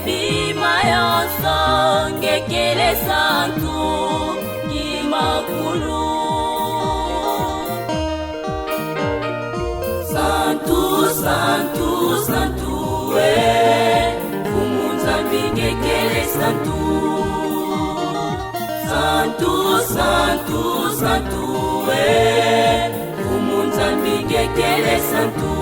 bima yonso ngekele santu kimakulu. Santu, santu, santu Nzambi ngekele santu. Santu, santu, santu Nzambi ngekele santu.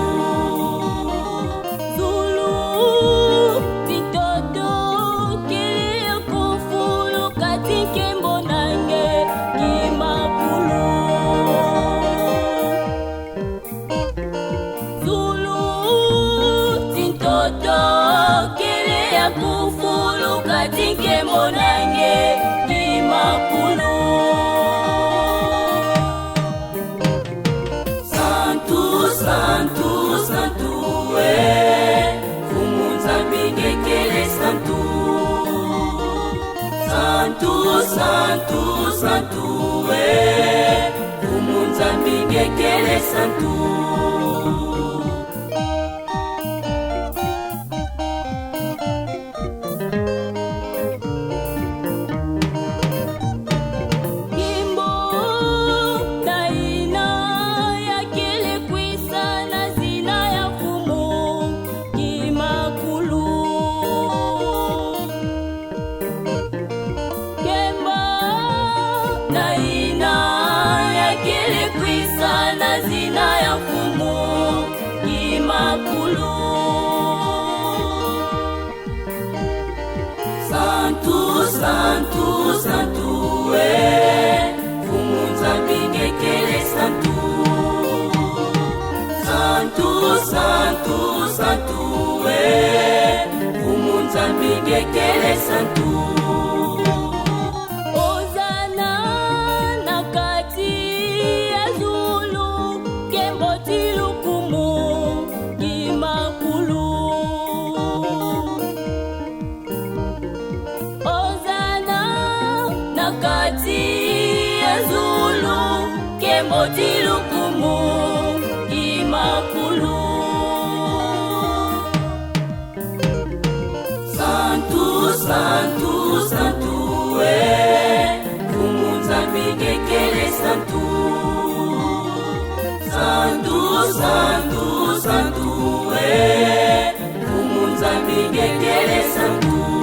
Kufulu katinke monange kimakulu. Santu, santu, santu Nzambi ngekele santu. Santu, santu, santu Nzambi ngekele santu. Santu, santu, santu Nzambi ngekele santu. Santu, santu, santu Nzambi ngekele santu. Ozana nakati ya zulu kembo tilukumu kimakulu. Nakati ya zulu kembo tilukumu kimakulu. Santu, santu, santu Nzambi ngekele santu. Santu, santu, santu Nzambi ngekele santu.